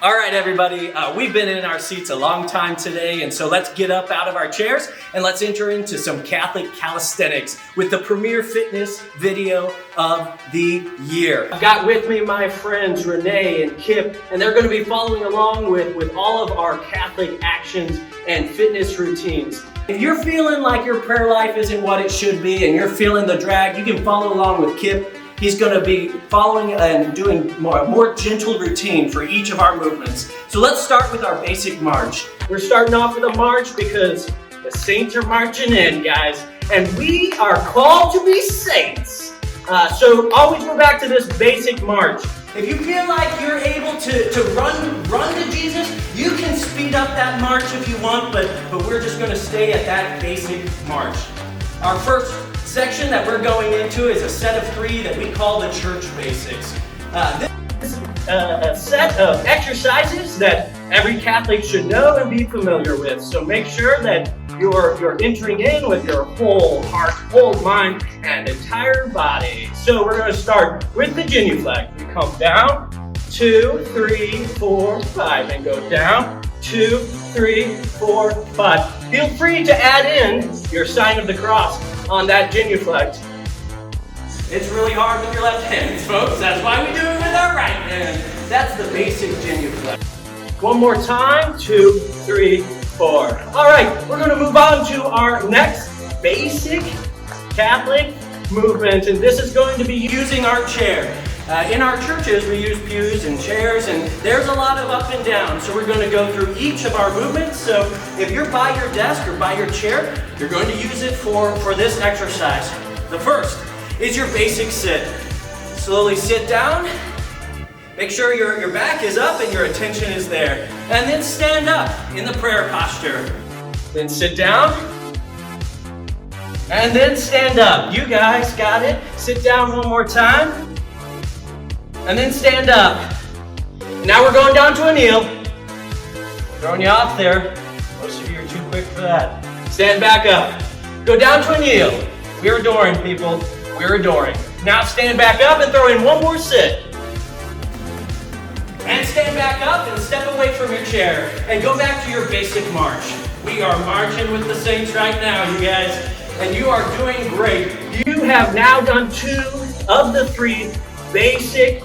All right, everybody, we've been in our seats a long time today, and so let's get up out of our chairs and let's enter into some Catholic calisthenics with the premier fitness video of the year. I've got with me my friends Renee and Kip, and they're going to be following along with all of our Catholic actions and fitness routines. If you're feeling like your prayer life isn't what it should be and you're feeling the drag, you can follow along with Kip. He's going to be following and doing a more gentle routine for each of our movements. So let's start with our basic march. We're starting off with a march because the saints are marching in, guys. And we are called to be saints. So always go back to this basic march. If you feel like you're able to run to Jesus, you can speed up that march if you want, but we're just going to stay at that basic march. Our first section that we're going into is a set of 3 that we call the church basics. This is a set of exercises that every Catholic should know and be familiar with. So make sure that you're entering in with your whole heart, whole mind, and entire body. So we're going to start with the genuflect. You come down, 2, 3, 4, 5, and go down, 2, 3, 4, 5. Feel free to add in your sign of the cross on that genuflect. It's really hard with your left hand, folks. That's why we do it with our right hand. That's the basic genuflect. One more time, 2, 3, 4. All right, we're going to move on to our next basic Catholic movement, and this is going to be using our chair. In our churches, we use pews and chairs, and there's a lot of up and down. So we're going to go through each of our movements. So if you're by your desk or by your chair, you're going to use it for this exercise. The first is your basic sit. Slowly sit down. Make sure your back is up and your attention is there. And then stand up in the prayer posture. Then sit down. And then stand up. You guys got it. Sit down one more time. And then stand up. Now we're going down to a kneel. Throwing you off there. Most of you are too quick for that. Stand back up. Go down to a kneel. We're adoring, people. We're adoring. Now stand back up and throw in one more sit. And stand back up and step away from your chair. And go back to your basic march. We are marching with the saints right now, you guys. And you are doing great. You have now done 2 of the 3 basic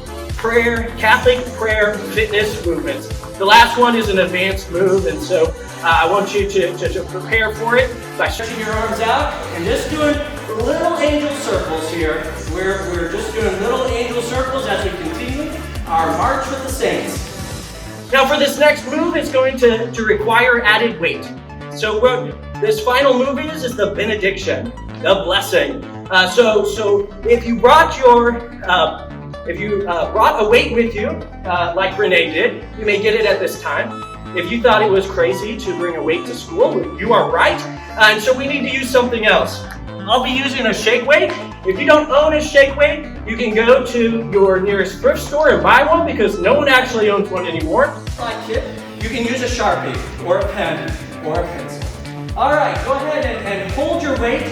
Catholic prayer fitness movements. The last one is an advanced move, and so I want you to prepare for it by stretching your arms out and just doing little angel circles here. We're just doing little angel circles as we continue our march with the saints. Now for this next move, it's going to require added weight. So what this final move is the benediction, the blessing. So if you brought brought a weight with you, like Renee did, you may get it at this time. If you thought it was crazy to bring a weight to school, you are right. And so we need to use something else. I'll be using a shake weight. If you don't own a shake weight, you can go to your nearest thrift store and buy one because no one actually owns one anymore. Like it, you can use a Sharpie or a pen or a pencil. All right, go ahead and hold your weight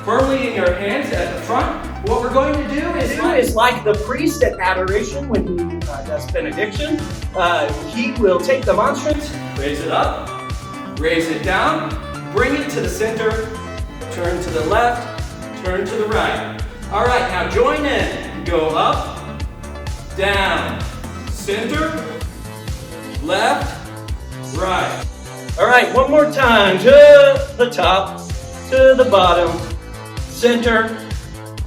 firmly in your hands at the front. What we're going to do is like the priest at adoration when he does benediction. He will take the monstrance, raise it up, raise it down, bring it to the center, turn to the left, turn to the right. All right, now join in. Go up, down, center, left, right. All right, one more time. To the top, to the bottom, center,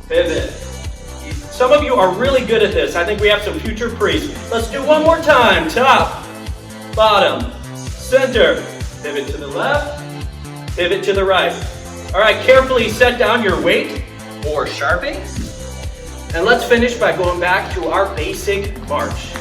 pivot. Some of you are really good at this. I think we have some future priests. Let's do one more time. Top, bottom, center, pivot to the left, pivot to the right. All right, carefully set down your weight or Sharpie. And let's finish by going back to our basic march.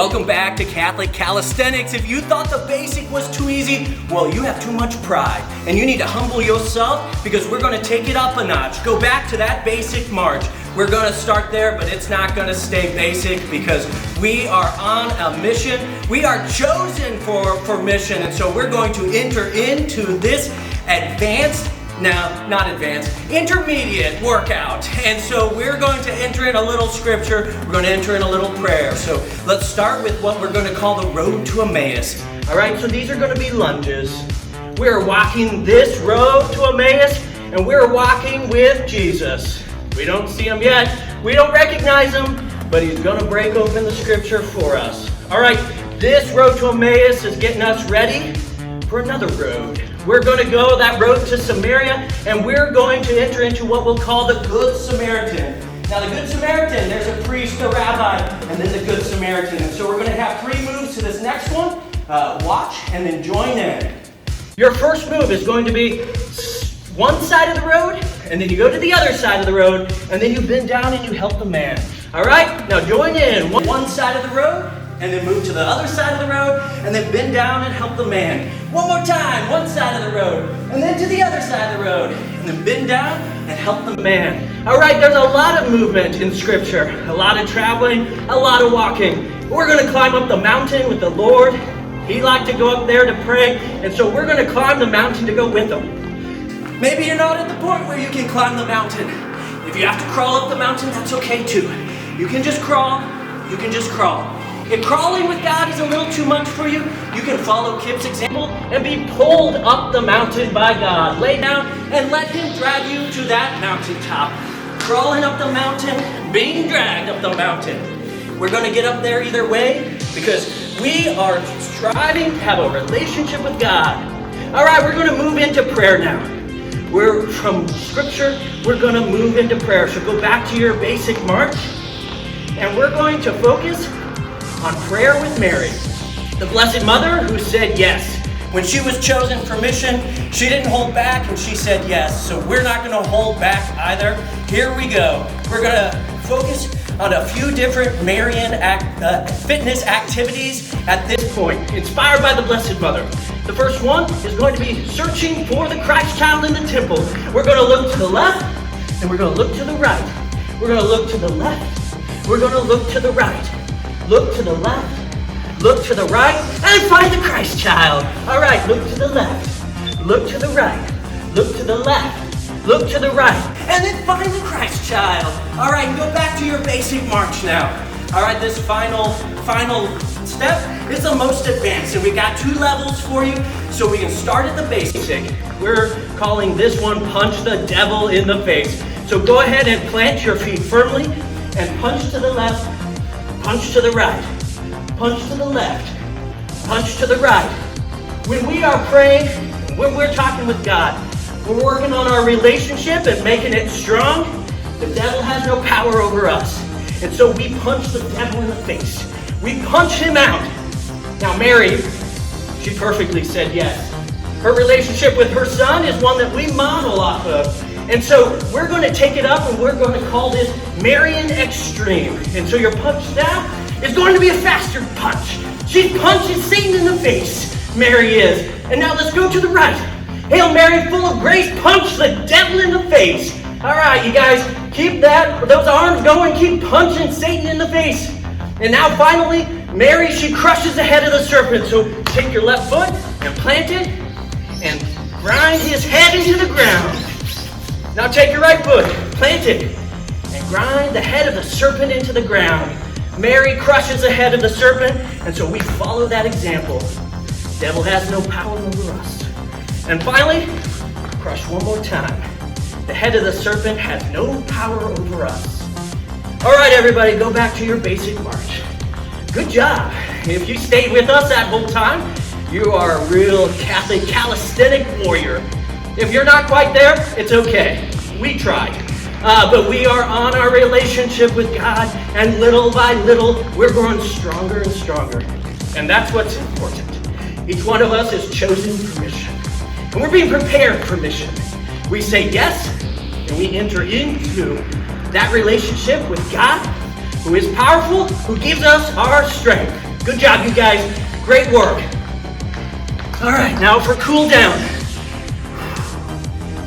Welcome back to Catholic Calisthenics. If you thought the basic was too easy, well, you have too much pride. And you need to humble yourself because we're going to take it up a notch. Go back to that basic march. We're going to start there, but it's not going to stay basic because we are on a mission. We are chosen for mission. And so we're going to enter into this intermediate workout. And so we're going to enter in a little scripture. We're going to enter in a little prayer. So let's start with what we're going to call the road to Emmaus. All right, so these are going to be lunges. We're walking this road to Emmaus, and we're walking with Jesus. We don't see him yet. We don't recognize him, but he's going to break open the scripture for us. All right, this road to Emmaus is getting us ready for another road. We're going to go that road to Samaria, and we're going to enter into what we'll call the Good Samaritan. Now, the Good Samaritan, there's a priest, a rabbi, and then the Good Samaritan. And so we're going to have 3 moves to this next one. Watch and then join in. Your first move is going to be one side of the road, and then you go to the other side of the road, and then you bend down and you help the man. All right? Now join in. One side of the road, and then move to the other side of the road, and then bend down and help the man. One more time, one side of the road, and then to the other side of the road, and then bend down and help the man. All right, there's a lot of movement in Scripture, a lot of traveling, a lot of walking. We're going to climb up the mountain with the Lord. He liked to go up there to pray, and so we're going to climb the mountain to go with him. Maybe you're not at the point where you can climb the mountain. If you have to crawl up the mountain, that's okay too. You can just crawl, you can just crawl. If crawling with God is a little too much for you, you can follow Kip's example and be pulled up the mountain by God. Lay down and let him drag you to that mountaintop. Crawling up the mountain, being dragged up the mountain. We're going to get up there either way because we are striving to have a relationship with God. All right, we're going to move into prayer now. We're from Scripture, we're going to move into prayer. So go back to your basic march, and we're going to focus on prayer with Mary, the Blessed Mother who said yes. When she was chosen for mission, she didn't hold back and she said yes. So we're not going to hold back either. Here we go. We're going to focus on a few different Marian fitness activities at this point, inspired by the Blessed Mother. The first one is going to be searching for the Christ child in the temple. We're going to look to the left and we're going to look to the right. We're going to look to the left. We're going to look to the right. Look to the left, look to the right, and find the Christ child. All right, look to the left, look to the right, look to the left, look to the right, and then find the Christ child. All right, go back to your basic march now. All right, this final step is the most advanced, and we got 2 levels for you, so we can start at the basic. We're calling this one Punch the Devil in the Face. So go ahead and plant your feet firmly and punch to the left, punch to the right, punch to the left, punch to the right. When we are praying, when we're talking with God, we're working on our relationship and making it strong, the devil has no power over us. And so we punch the devil in the face. We punch him out. Now Mary, she perfectly said yes. Her relationship with her son is one that we model off of. And so we're going to take it up and we're going to call this Marian Extreme. And so your punch now is going to be a faster punch. She punches Satan in the face, Mary is. And now let's go to the right. Hail Mary, full of grace, punch the devil in the face. All right, you guys, keep those arms going, keep punching Satan in the face. And now finally, Mary, she crushes the head of the serpent. So take your left foot and plant it and grind his head into the ground. Now take your right foot, plant it, and grind the head of the serpent into the ground. Mary crushes the head of the serpent, and so we follow that example. The devil has no power over us. And finally, crush one more time. The head of the serpent has no power over us. All right, everybody, go back to your basic march. Good job. If you stayed with us that whole time, you are a real Catholic calisthenic warrior. If you're not quite there, it's okay. We tried. But we are on our relationship with God, and little by little, we're growing stronger and stronger. And that's what's important. Each one of us is chosen for mission. And we're being prepared for mission. We say yes, and we enter into that relationship with God, who is powerful, who gives us our strength. Good job, you guys. Great work. All right, now for cool down.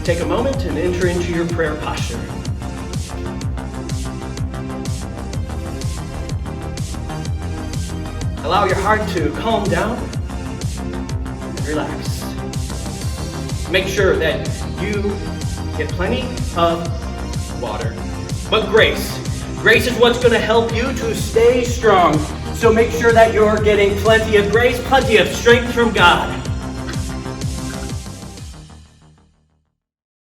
Take a moment and enter into your prayer posture. Allow your heart to calm down and relax. Make sure that you get plenty of water. But grace is what's going to help you to stay strong. So make sure that you're getting plenty of grace, plenty of strength from God.